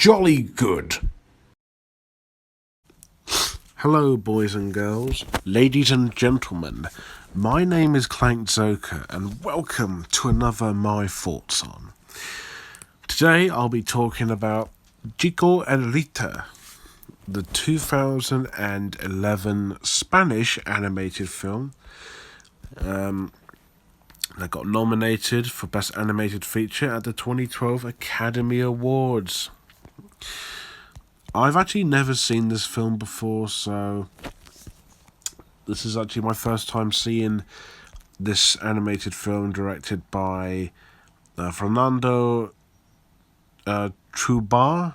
jolly good. Hello, boys and girls, ladies and gentlemen. My name is Clank Zoka, and welcome to another My Thoughts On. Today, I'll be talking about Chico and Rita, the 2011 Spanish animated film. That got nominated for Best Animated Feature at the 2012 Academy Awards. I've actually never seen this film before, so this is actually my first time seeing this animated film directed by Fernando Trubar,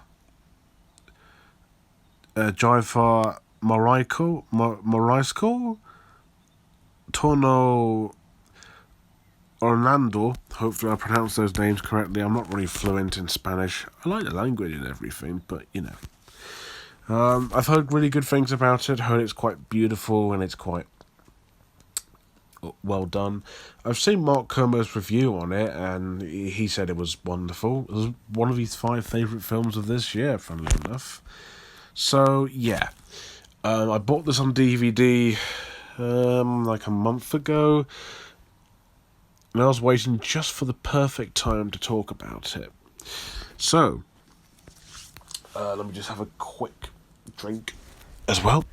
Jaifa Moraisco, Tono Orlando. Hopefully I pronounced those names correctly. I'm not really fluent in Spanish. I like the language and everything, but you know. I've heard really good things about it. Heard it's quite beautiful and it's quite well done. I've seen Mark Kermo's review on it, and he said it was wonderful. It was one of his 5 favourite films of this year, funnily enough. So, yeah. I bought this on DVD like a month ago, and I was waiting just for the perfect time to talk about it. So, let me just have a quick drink as well.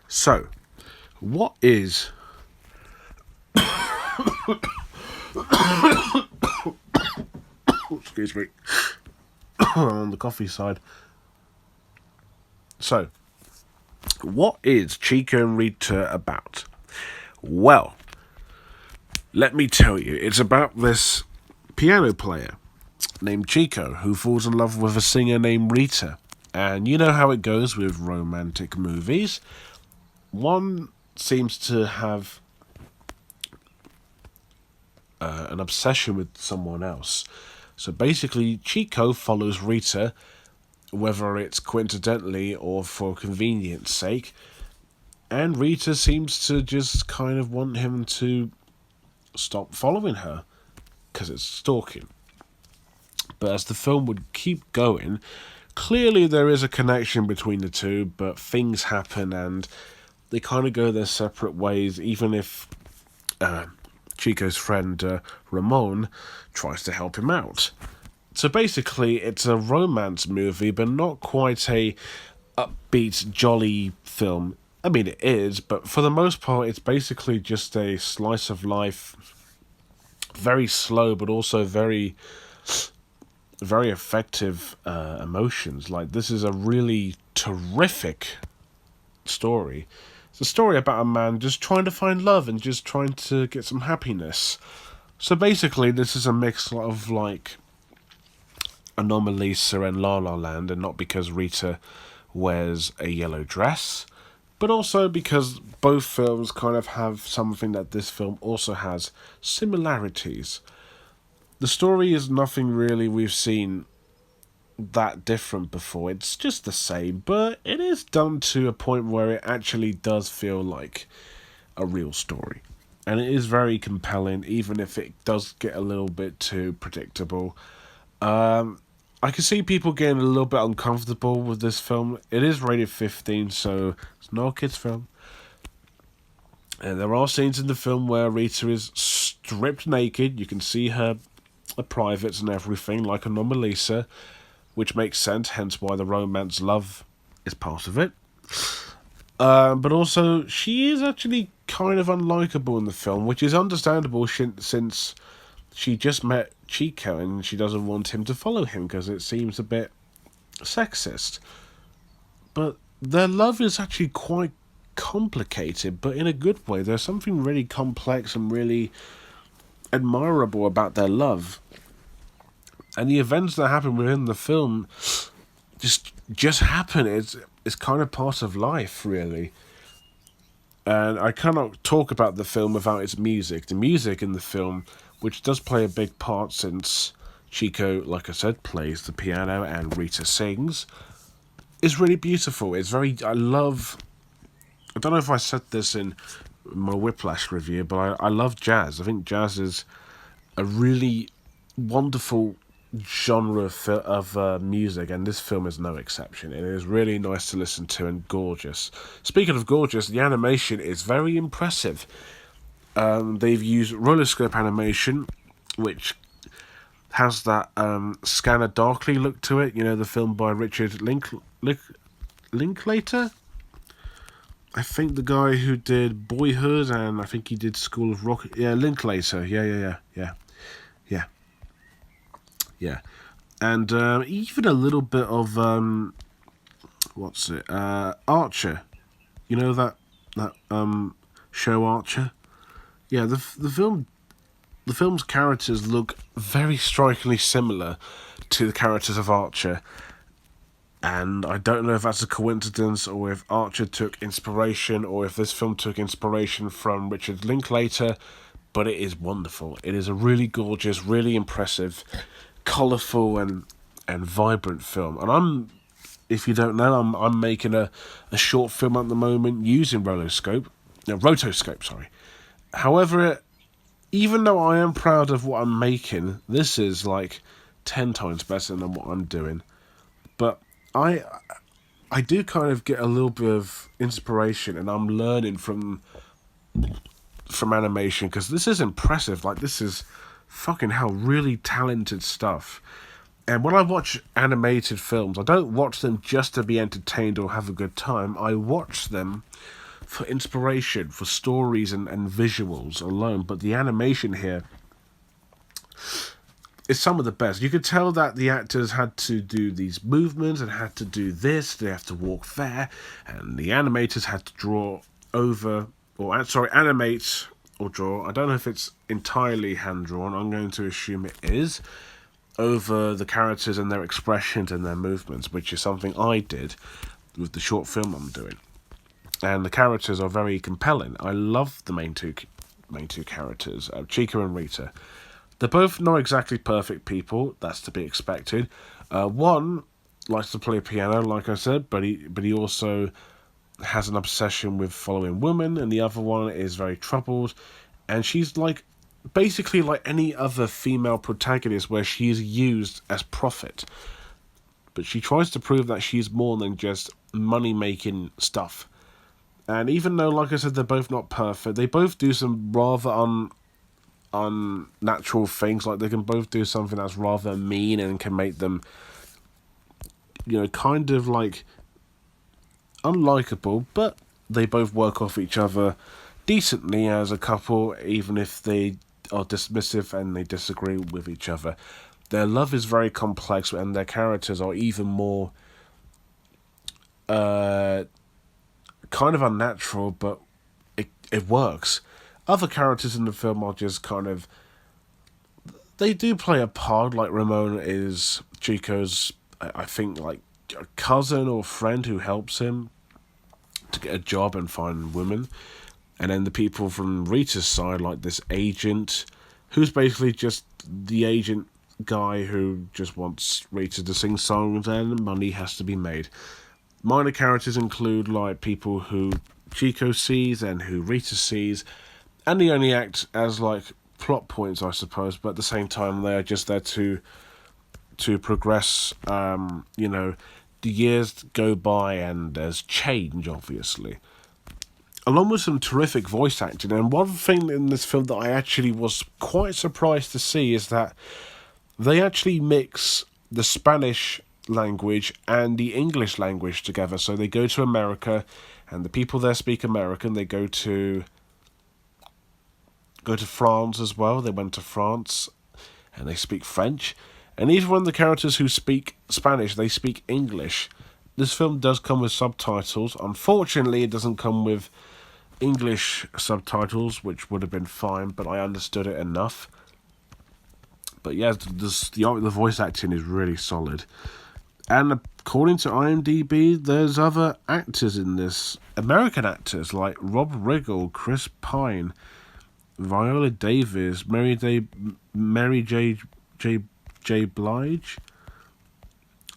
So, what is excuse me, on the coffee side. So, what is Chico and Rita about? Well, let me tell you, it's about this piano player named Chico who falls in love with a singer named Rita. And you know how it goes with romantic movies. One seems to have an obsession with someone else. So basically, Chico follows Rita, whether it's coincidentally or for convenience sake, and Rita seems to just kind of want him to stop following her, because it's stalking. But as the film would keep going, clearly there is a connection between the two, but things happen and they kind of go their separate ways, even if Chico's friend Ramon tries to help him out. So basically, it's a romance movie, but not quite a upbeat, jolly film. I mean, it is, but for the most part, it's basically just a slice of life. Very slow, but also very effective emotions. Like, this is a really terrific story. It's a story about a man just trying to find love and just trying to get some happiness. So basically, this is a mix of, like, Anomalisa and La La Land, and not because Rita wears a yellow dress, but also because both films kind of have something that this film also has, similarities. The story is nothing really we've seen that different before. It's just the same, but it is done to a point where it actually does feel like a real story. And it is very compelling, even if it does get a little bit too predictable. I can see people getting a little bit uncomfortable with this film. It is rated 15, so it's not a kids' film. And there are scenes in the film where Rita is stripped naked. You can see her privates and everything, like Anomalisa, which makes sense, hence why the romance love is part of it. But also, she is actually kind of unlikable in the film, which is understandable since she just met Chico and she doesn't want him to follow him because it seems a bit sexist. But their love is actually quite complicated, but in a good way. There's something really complex and really admirable about their love. And the events that happen within the film just happen. It's kind of part of life, really. And I cannot talk about the film without its music. The music in the film, which does play a big part since Chico, like I said, plays the piano and Rita sings, is really beautiful. I don't know if I said this in my Whiplash review, but I love jazz. I think jazz is a really wonderful genre of music, and this film is no exception. It is really nice to listen to and gorgeous. Speaking of gorgeous, the animation is very impressive. They've used roller scope animation, which has that Scanner Darkly look to it. You know, the film by Richard Linklater? I think the guy who did Boyhood, and I think he did School of Rock. Yeah, Linklater. Yeah. And even a little bit of what's it? Archer. You know that show Archer. Yeah, the film's characters look very strikingly similar to the characters of Archer. And I don't know if that's a coincidence or if Archer took inspiration or if this film took inspiration from Richard Linklater, but it is wonderful. It is a really gorgeous, really impressive, colourful and vibrant film. And if you don't know, I'm making a short film at the moment using rotoscope. Sorry. However, even though I am proud of what I'm making, this is like 10 times better than what I'm doing. But I do kind of get a little bit of inspiration, and I'm learning from animation, because this is impressive. Like, this is fucking hell, really talented stuff. And when I watch animated films, I don't watch them just to be entertained or have a good time. I watch them for inspiration, for stories and visuals alone. But the animation here is some of the best. You could tell that the actors had to do these movements and had to do this. They have to walk there, and the animators had to animate or draw. I don't know if it's entirely hand drawn. I'm going to assume it is, over the characters and their expressions and their movements, which is something I did with the short film I'm doing. And the characters are very compelling. I love the main two characters, Chico and Rita. They're both not exactly perfect people. That's to be expected. One likes to play piano, like I said, but he also has an obsession with following women, and the other one is very troubled, and she's basically like any other female protagonist, where she is used as profit. But she tries to prove that she's more than just money-making stuff. And even though, like I said, they're both not perfect, they both do some rather unnatural things. Like, they can both do something that's rather mean and can make them, kind of like unlikable, but they both work off each other decently as a couple, even if they are dismissive and they disagree with each other. Their love is very complex, and their characters are even more kind of unnatural, but it works. Other characters in the film are just kind of, they do play a part. Like, Ramon is Chico's, I think, like, a cousin or friend who helps him to get a job and find women. And then the people from Rita's side, like this agent, who's basically just the agent guy who just wants Rita to sing songs, and money has to be made. Minor characters include, like, people who Chico sees and who Rita sees, and they only act as, like, plot points, I suppose, but at the same time they are just there to progress. The years go by and there's change, obviously, along with some terrific voice acting. And one thing in this film that I actually was quite surprised to see is that they actually mix the Spanish language and the English language together. So they go to America, and the people there speak American. They go to France as well. They went to France, and they speak French. And even when the characters who speak Spanish, they speak English. This film does come with subtitles. Unfortunately, it doesn't come with English subtitles, which would have been fine, but I understood it enough. But yeah, the voice acting is really solid. And according to IMDb, there's other actors in this. American actors like Rob Riggle, Chris Pine, Viola Davis, Mary J. Blige.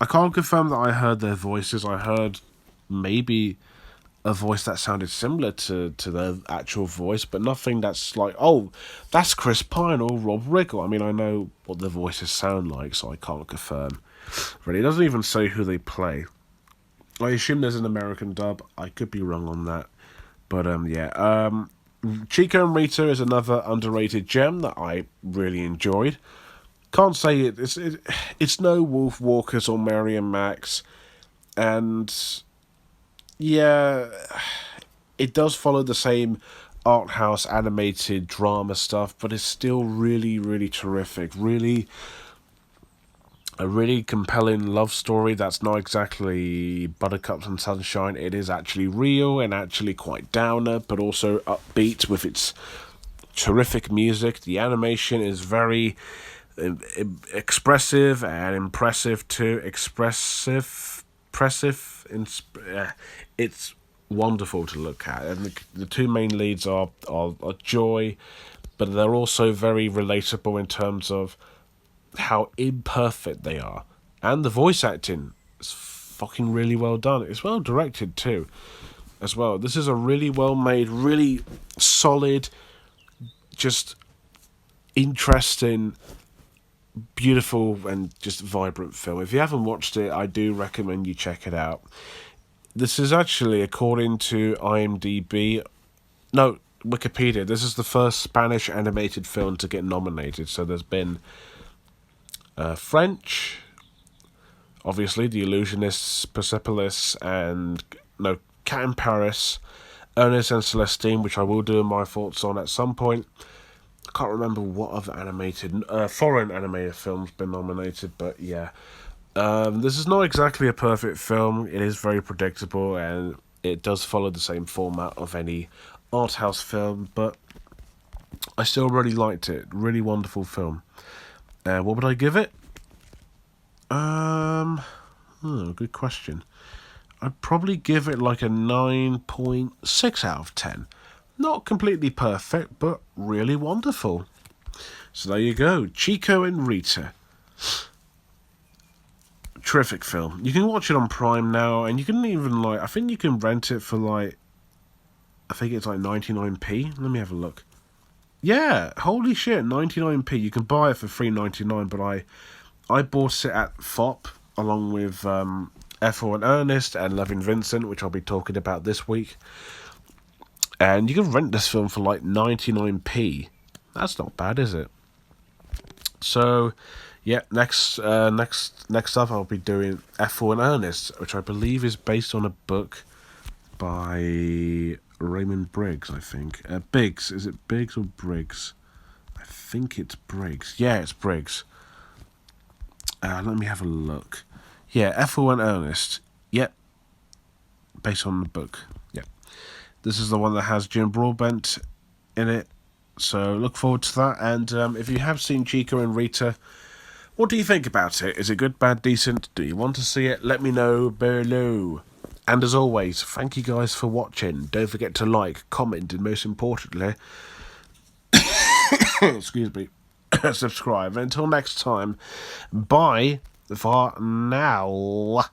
I can't confirm that I heard their voices. I heard maybe a voice that sounded similar to their actual voice, but nothing that's like, oh, that's Chris Pine or Rob Riggle. I mean, I know what the voices sound like, so I can't confirm. But it doesn't even say who they play. I assume there's an American dub. I could be wrong on that. But, Chico and Rita is another underrated gem that I really enjoyed. Can't say it's no Wolf Walkers or Mary and Max. And, yeah, it does follow the same art house animated drama stuff, but it's still really, really terrific. A really compelling love story that's not exactly buttercups and sunshine. It is actually real and actually quite downer, but also upbeat with its terrific music. The animation is very expressive and impressive too. It's wonderful to look at, and the two main leads are joy, but they're also very relatable in terms of how imperfect they are, and the voice acting is fucking really well done. It's well directed too, as well. This is a really well made, really solid, just interesting, beautiful, and just vibrant film. If you haven't watched it, I do recommend you check it out. This is actually, according to IMDb, no, Wikipedia, this is the first Spanish animated film to get nominated. So there's been French, obviously, The Illusionists, Persepolis, and Cat in Paris, Ernest and Celestine, which I will do my thoughts on at some point. I can't remember what other foreign animated films been nominated, but yeah. This is not exactly a perfect film. It is very predictable, and it does follow the same format of any art house film, but I still really liked it. Really wonderful film. What would I give it? Good question. I'd probably give it like a 9.6 out of 10. Not completely perfect, but really wonderful. So there you go. Chico and Rita. Terrific film. You can watch it on Prime now, and you can even, I think you can rent it for, I think it's like 99p. Let me have a look. Yeah, holy shit, 99p. You can buy it for $3.99, but I bought it at FOP, along with Ethel and Ernest and Loving Vincent, which I'll be talking about this week. And you can rent this film for 99p. That's not bad, is it? So, yeah, next up I'll be doing Ethel and Ernest, which I believe is based on a book by Raymond Briggs, I think. Biggs. Is it Biggs or Briggs? I think it's Briggs. Yeah, it's Briggs. Let me have a look. Yeah, Ethel and Ernest. Yep. Based on the book. Yep. This is the one that has Jim Broadbent in it. So look forward to that. And if you have seen Chico and Rita, what do you think about it? Is it good, bad, decent? Do you want to see it? Let me know below. And as always, thank you guys for watching. Don't forget to like, comment, and most importantly, excuse me, subscribe. Until next time, bye for now.